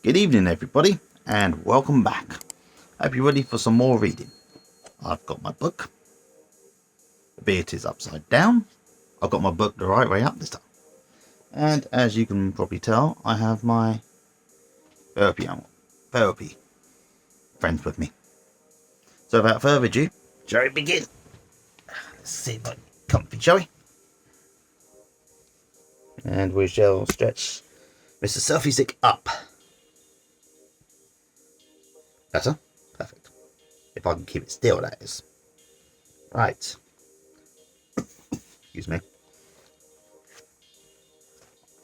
Good evening, everybody, and welcome back. Hope you're ready for some more reading. I've got my book. The beard is upside down. I've got my book the right way up this time. And as you can probably tell, I have my therapy friends with me. So without further ado, shall we begin? Let's see if I'm comfy, shall we? And we shall stretch Mr. Selfie Stick up. Better? Perfect. If I can keep it still, that is. Right. Excuse me.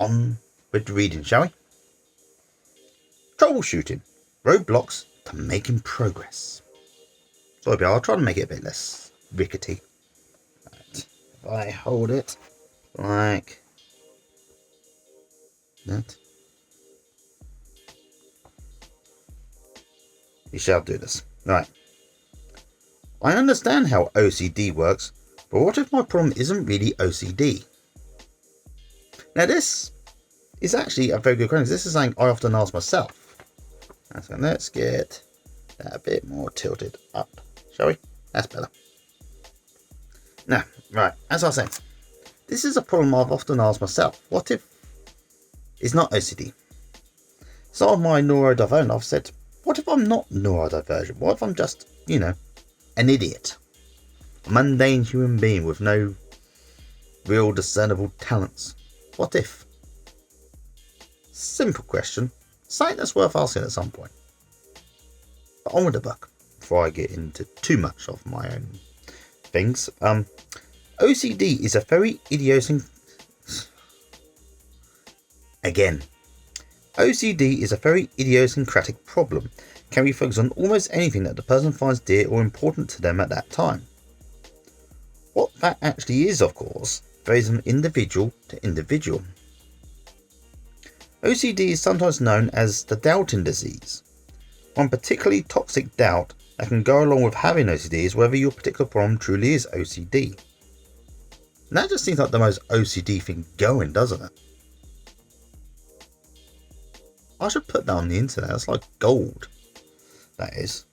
On with the reading, shall we? Troubleshooting. Roadblocks to making progress. Sorry, but I'll try to make it a bit less rickety. Right. If I hold it like that, we shall do this. Right. I understand how OCD works, but what if my problem isn't really OCD? Now this is actually a very good question. This is something I often ask myself. So let's get that a bit more tilted up, shall we? That's better. Now, right, as I was saying, this is a problem I've often asked myself. What if it's not OCD? Some of my neurodivergent, I've said, what if I'm not neurodivergent? What if I'm just, an idiot? A mundane human being with no real discernible talents. What if? Simple question. Something that's worth asking at some point. But on with the book, before I get into too much of my own things. OCD is a very OCD is a very idiosyncratic problem. Can be focused on almost anything that the person finds dear or important to them at that time. What that actually is, of course, varies from individual to individual. OCD is sometimes known as the doubting disease. One particularly toxic doubt that can go along with having OCD is whether your particular problem truly is OCD. And that just seems like the most OCD thing going, doesn't it? I should put that on the internet. That's like gold. That is.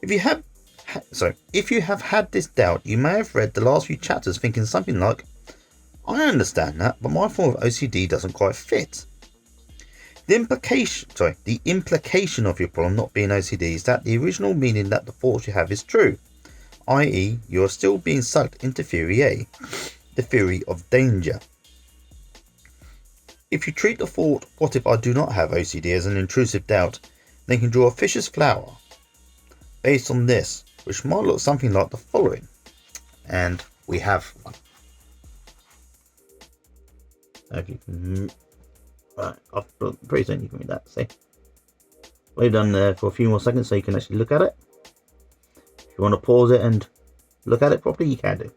If you have had this doubt, you may have read the last few chapters thinking something like, I understand that, but my form of OCD doesn't quite fit. The implication of your problem not being OCD is that the original meaning that the thoughts you have is true, i.e. you are still being sucked into theory A, the theory of danger. If you treat the thought, what if I do not have OCD, as an intrusive doubt, then you can draw a fish's flower based on this, which might look something like the following. And we have one. If you can, right, pretty soon you can read that. See, we've done there for a few more seconds so you can actually look at it. If you want to pause it and look at it properly, you can do.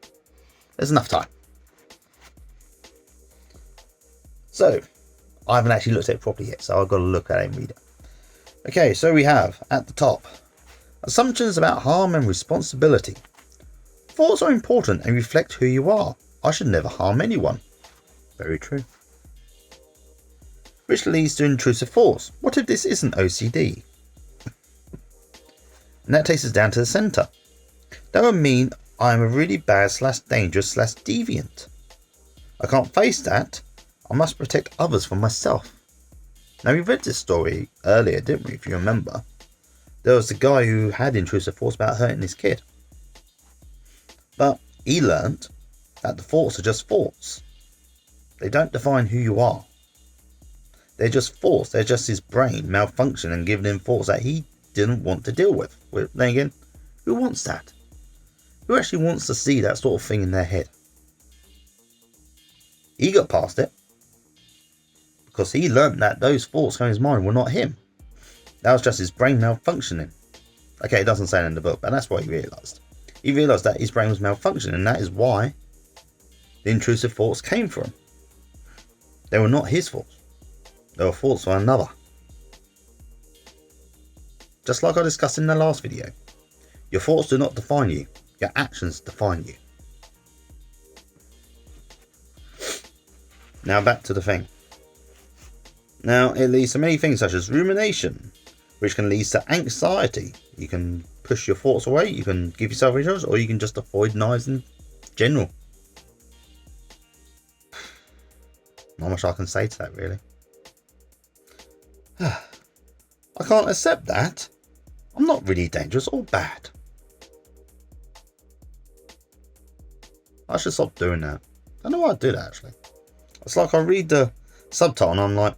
There's enough time. So, I haven't actually looked at it properly yet, so I've got to look at it and read it. Okay, so we have at the top, assumptions about harm and responsibility. Thoughts are important and reflect who you are. I should never harm anyone. Very true. Which leads to intrusive thoughts. What if this isn't OCD? And that takes us down to the centre. That would mean I am a really bad / dangerous / deviant. I can't face that. I must protect others from myself. Now, we read this story earlier, didn't we, if you remember? There was the guy who had intrusive thoughts about hurting his kid. But he learnt that the thoughts are just thoughts. They don't define who you are. They're just thoughts. They're just his brain malfunctioning and giving him thoughts that he didn't want to deal with. Then again, who wants that? Who actually wants to see that sort of thing in their head? He got past it, because he learnt that those thoughts in his mind were not him. That was just his brain malfunctioning. Okay, it doesn't say it in the book, but that's what he realised. He realised that his brain was malfunctioning, and that is why the intrusive thoughts came from. They were not his thoughts. They were thoughts of another. Just like I discussed in the last video. Your thoughts do not define you. Your actions define you. Now back to the thing. Now, it leads to many things such as rumination, which can lead to anxiety. You can push your thoughts away, you can give yourself reassurance, or you can just avoid knives in general. Not much I can say to that, really. I can't accept that. I'm not really dangerous or bad. I should stop doing that. I don't know why I do that, actually. It's like I read the subtitle and I'm like,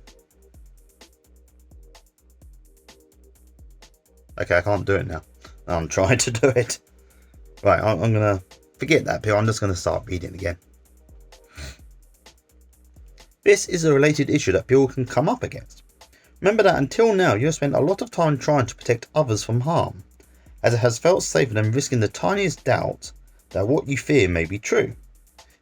okay, I can't do it now. I'm trying to do it. Right, I'm going to forget that bit. I'm just going to start reading again. This is a related issue that people can come up against. Remember that until now you have spent a lot of time trying to protect others from harm, as it has felt safer than risking the tiniest doubt that what you fear may be true.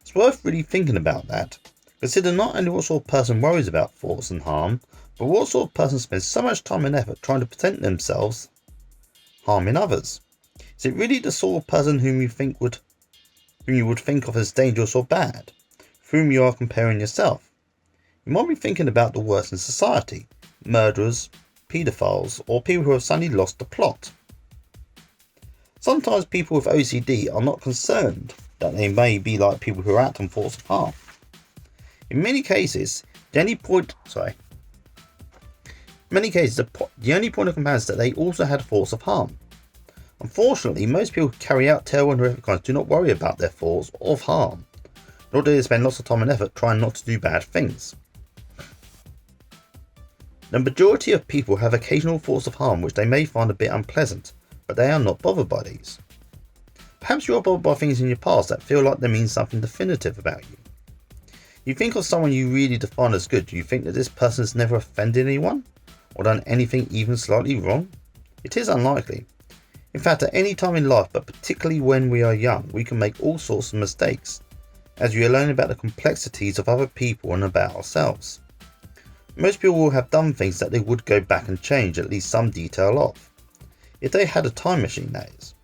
It's worth really thinking about that. Consider not only what sort of person worries about thoughts and harm, but what sort of person spends so much time and effort trying to protect themselves harming others. Is it really the sort of person whom you would think of as dangerous or bad, with whom you are comparing yourself? You might be thinking about the worst in society, murderers, paedophiles, or people who have suddenly lost the plot. Sometimes people with OCD are not concerned that they may be like people who act on thoughts of harm. In many cases, the only point of comparison is that they also had thoughts of harm. Unfortunately, most people who carry out terrible and horrific crimes do not worry about their thoughts of harm, nor do they spend lots of time and effort trying not to do bad things. The majority of people have occasional thoughts of harm which they may find a bit unpleasant, but they are not bothered by these. Perhaps you are bothered by things in your past that feel like they mean something definitive about you. You think of someone you really define as good. Do you think that this person has never offended anyone, or done anything even slightly wrong? It is unlikely. In fact, at any time in life, but particularly when we are young, we can make all sorts of mistakes, as we learn about the complexities of other people and about ourselves. Most people will have done things that they would go back and change at least some detail of. If they had a time machine, that is.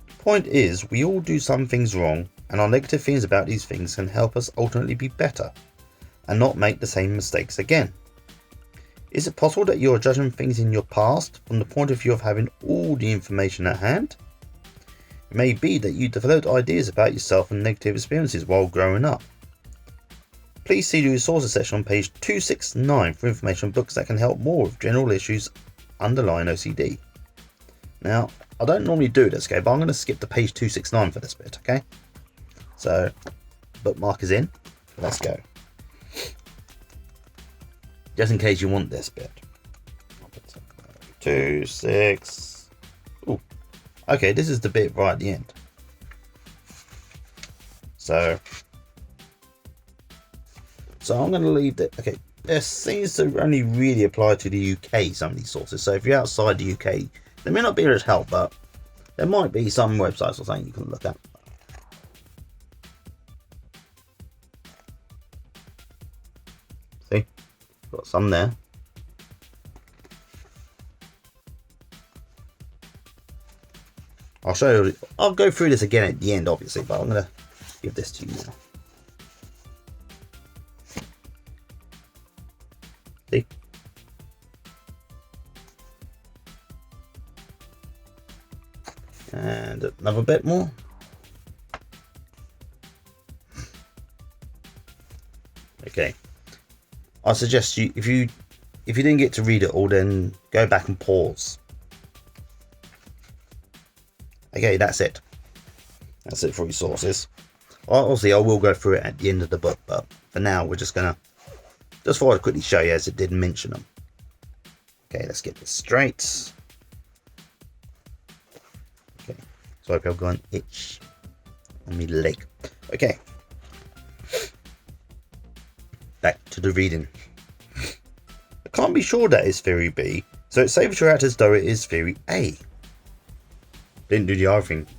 The point is, we all do some things wrong, and our negative feelings about these things can help us ultimately be better, and not make the same mistakes again. Is it possible that you are judging things in your past from the point of view of having all the information at hand? It may be that you developed ideas about yourself and negative experiences while growing up. Please see the resources section on page 269 for information on books that can help more with general issues underlying OCD. Now, I don't normally do this, okay, but I'm going to skip to page 269 for this bit, okay? So, bookmark is in. Let's go. Just in case you want this bit. 2, 6. Ooh. Okay, this is the bit right at the end. So I'm going to leave that. Okay, this seems to only really apply to the UK, some of these sources. So if you're outside the UK, they may not be as help, but there might be some websites or something you can look at. See, got some there. I'll show you. I'll go through this again at the end, obviously, but I'm going to give this to you now. See? And another bit more. Okay. I suggest you, if you didn't get to read it all, then go back and pause. Okay, that's it. That's it for resources. Obviously, I will go through it at the end of the book, but for now, we're just gonna thought I'd quickly show you as it did mention them. Okay, let's get this straight. Okay, sorry if I've got an itch on my leg. Okay, back to the reading. I can't be sure that is theory B, so it's safer to act as though it is theory A. Didn't do the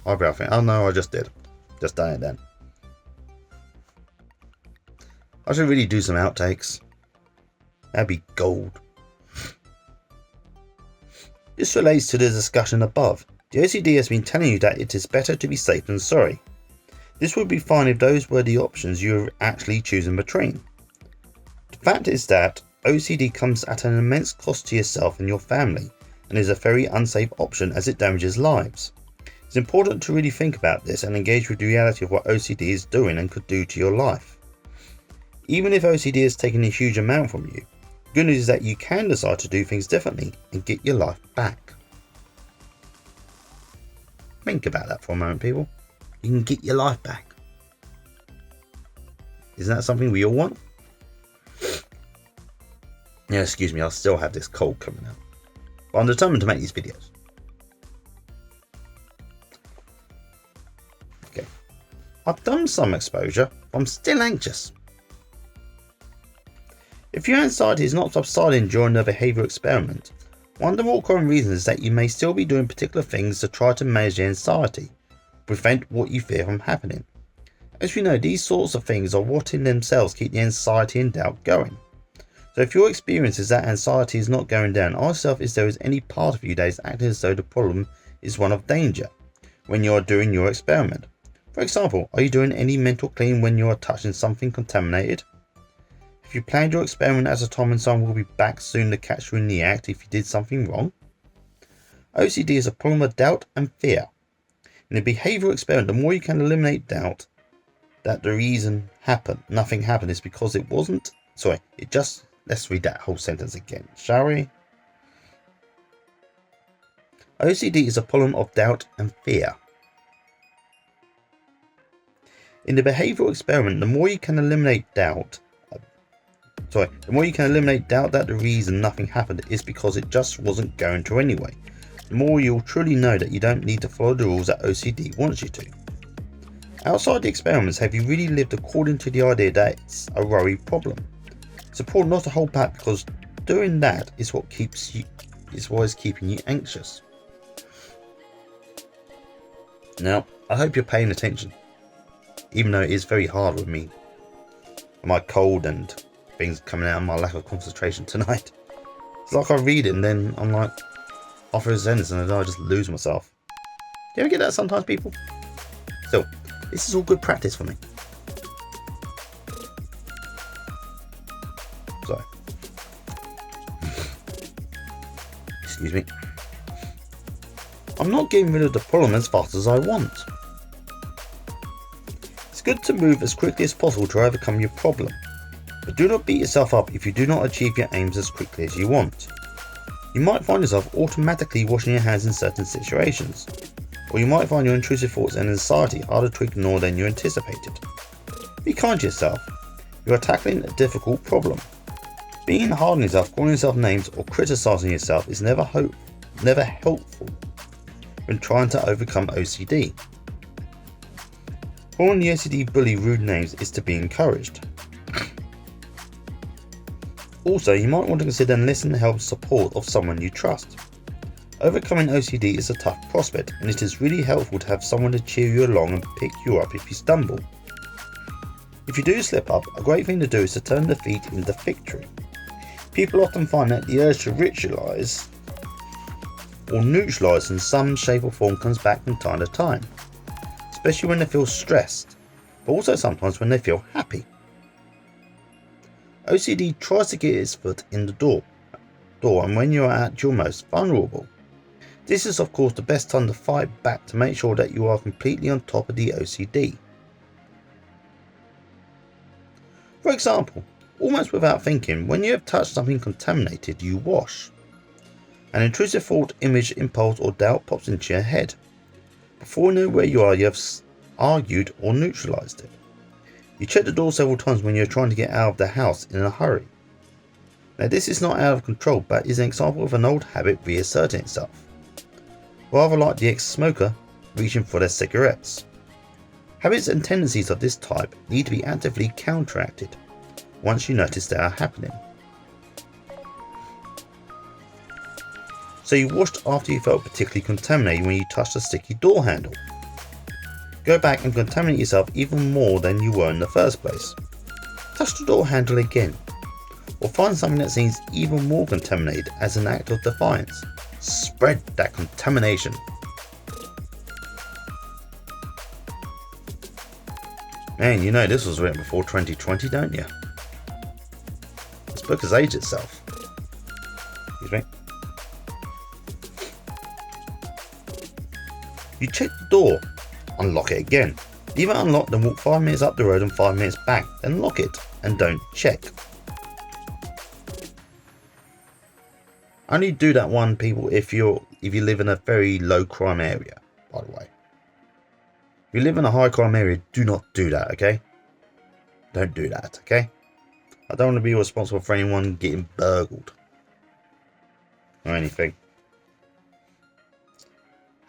eyebrow thing. Oh no, I just did. Just done it then. I should really do some outtakes. That'd be gold. This relates to the discussion above. The OCD has been telling you that it is better to be safe than sorry. This would be fine if those were the options you were actually choosing between. fact is that OCD comes at an immense cost to yourself and your family, and is a very unsafe option as it damages lives. It's important to really think about this and engage with the reality of what OCD is doing and could do to your life. Even if OCD has taken a huge amount from you, the good news is that you can decide to do things differently and get your life back. Think about that for a moment, people. You can get your life back. Isn't that something we all want? Yeah, excuse me, I still have this cold coming out. But I'm determined to make these videos. Okay. I've done some exposure, but I'm still anxious. If your anxiety is not subsiding during the behavioural experiment, one of the more common reasons is that you may still be doing particular things to try to manage the anxiety, prevent what you fear from happening. As we know, these sorts of things are what in themselves keep the anxiety and doubt going. So if your experience is that anxiety is not going down, ask yourself if there is any part of you that is acting as though the problem is one of danger when you are doing your experiment. For example, are you doing any mental cleaning when you are touching something contaminated? Have you planned your experiment at a time when someone will be back soon to catch you in the act if you did something wrong? OCD is a problem of doubt and fear. In a behavioural experiment, the more you can eliminate doubt that the reason nothing happened is because let's read that whole sentence again, shall we? OCD is a problem of doubt and fear. In the behavioural experiment, the more you can eliminate doubt that the reason nothing happened is because it just wasn't going to anyway, the more you'll truly know that you don't need to follow the rules that OCD wants you to. Outside the experiments, have you really lived according to the idea that it's a worry problem? It's important not to hold back, because doing that is what is keeping you anxious. Now, I hope you're paying attention, even though it is very hard with me, my cold and things coming out of my lack of concentration tonight. It's like I read it and then I'm like, after a sentence, and then I just lose myself. Do you ever get that sometimes, people? Still, this is all good practice for me. Sorry. Excuse me. I'm not getting rid of the problem as fast as I want. It's good to move as quickly as possible to overcome your problem, but do not beat yourself up if you do not achieve your aims as quickly as you want. You might find yourself automatically washing your hands in certain situations, or you might find your intrusive thoughts and anxiety harder to ignore than you anticipated. Be kind to yourself. You are tackling a difficult problem. Being hard on yourself, calling yourself names, or criticising yourself is never helpful when trying to overcome OCD. Calling the OCD bully rude names is to be encouraged. Also, you might want to consider enlisting the help and support of someone you trust. Overcoming OCD is a tough prospect, and it is really helpful to have someone to cheer you along and pick you up if you stumble. If you do slip up, a great thing to do is to turn defeat into victory. People often find that the urge to ritualise or neutralise in some shape or form comes back from time to time, especially when they feel stressed, but also sometimes when they feel happy. OCD tries to get its foot in the door and when you are at your most vulnerable. This is of course the best time to fight back to make sure that you are completely on top of the OCD. For example, almost without thinking, when you have touched something contaminated, you wash. An intrusive thought, image, impulse or doubt pops into your head. Before you know where you are, you have argued or neutralised it. You check the door several times when you're trying to get out of the house in a hurry. Now this is not out of control, but is an example of an old habit reasserting itself. Rather like the ex-smoker reaching for their cigarettes. Habits and tendencies of this type need to be actively counteracted once you notice they are happening. So you washed after you felt particularly contaminated when you touched a sticky door handle. Go back and contaminate yourself even more than you were in the first place. Touch the door handle again, or find something that seems even more contaminated as an act of defiance. Spread that contamination. Man, you know this was written before 2020, don't you? book has aged itself. Excuse me. You check the door, unlock it again. Leave it unlocked, then walk 5 minutes up the road and 5 minutes back, then lock it, and don't check. Only do that one, people, if you live in a very low crime area, by the way. If you live in a high crime area, do not do that, okay? Don't do that, okay? I don't want to be responsible for anyone getting burgled or anything.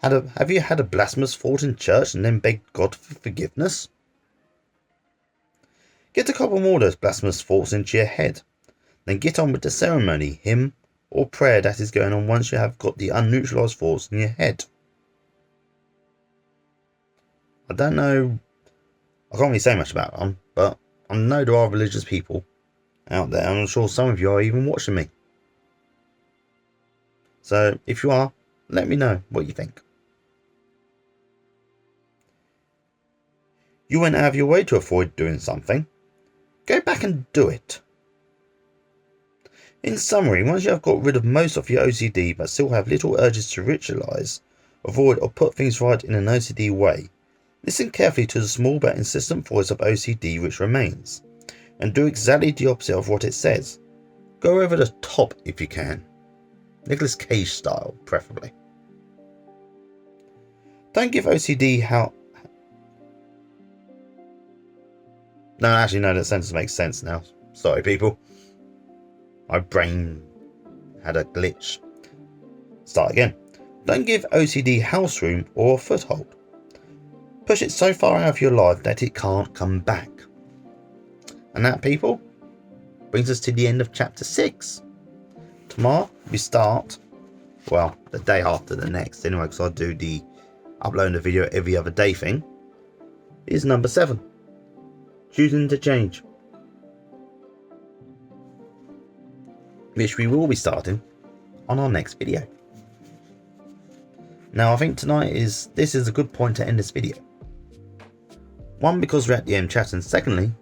Have you had a blasphemous thought in church and then begged God for forgiveness? Get a couple more of those blasphemous thoughts into your head. Then get on with the ceremony, hymn, or prayer that is going on once you have got the unneutralized thoughts in your head. I don't know, I can't really say much about them, but I know there are religious people out there, and I'm sure some of you are even watching me. So if you are, let me know what you think. You went out of your way to avoid doing something. Go back and do it. In summary, once you have got rid of most of your OCD but still have little urges to ritualize, avoid or put things right in an OCD way, listen carefully to the small but insistent voice of OCD which remains, and do exactly the opposite of what it says. Go over the top if you can. Nicolas Cage style, preferably. Don't give OCD how... No, actually, no, that sentence makes sense now. Sorry, people. My brain had a glitch. Start again. Don't give OCD house room or a foothold. Push it so far out of your life that it can't come back. And that, people, brings us to the end of chapter 6. Tomorrow we start, well, the day after the next anyway, because I do the uploading the video every other day thing, is number 7. Choosing to change. Which we will be starting on our next video. Now I think this is a good point to end this video. One, because we're at the end chat, and secondly,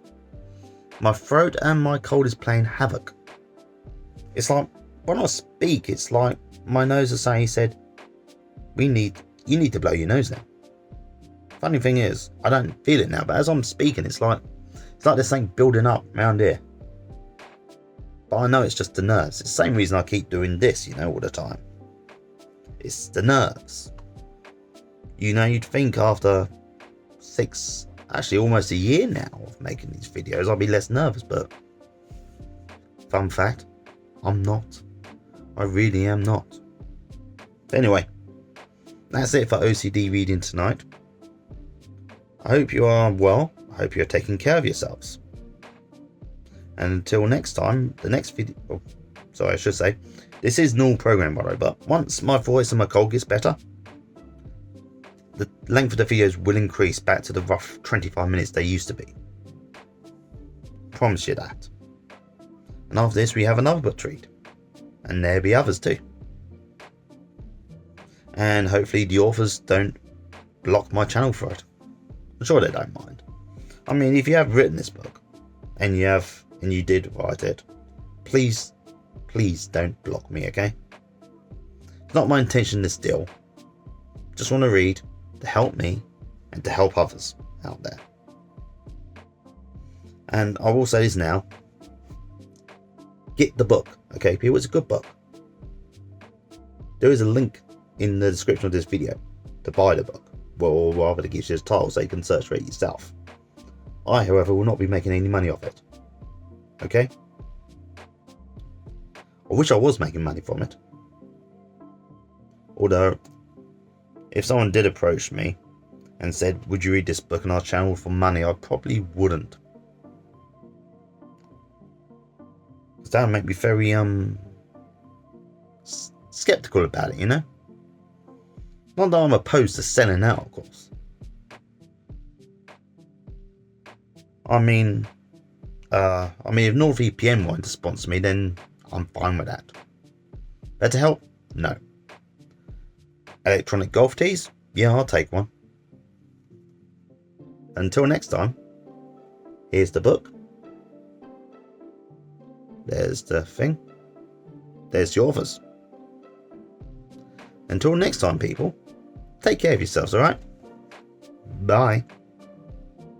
my throat and my cold is playing havoc. It's like when I speak, it's like my nose is saying, he said, you need to blow your nose now. Funny thing is, I don't feel it now, but as I'm speaking, it's like there's something building up around here. But I know it's just the nerves. It's the same reason I keep doing this, all the time. It's the nerves. You'd think after 6, actually almost a year now of making these videos, I'll be less nervous, but fun fact, I'm not. I really am not. Anyway, that's it for OCD reading tonight. I hope you are well. I hope you're taking care of yourselves. And until next time, the next video... Oh, sorry, I should say, this is normal program, by the way, but once my voice and my cold gets better, the length of the videos will increase back to the rough 25 minutes they used to be. Promise you that. And after this, we have another book to read. And there'll be others too. And hopefully the authors don't block my channel for it. I'm sure they don't mind. I mean, if you have written this book, and you did write it, please don't block me, okay? It's not my intention to steal. Just want to read to help me and to help others out there. And I will say this now. Get the book, okay, people? It's a good book. There is a link in the description of this video to buy the book, or rather to give you the title so you can search for it yourself. I, however, will not be making any money off it. Okay? I wish I was making money from it. Although, if someone did approach me and said, would you read this book on our channel for money, I probably wouldn't. Because that would make me very, skeptical about it, Not that I'm opposed to selling out, of course. I mean, if NordVPN wanted to sponsor me, then I'm fine with that. Better help? No. Electronic golf tees? Yeah, I'll take one. Until next time, here's the book. There's the thing. There's the authors. Until next time, people, take care of yourselves, alright? Bye.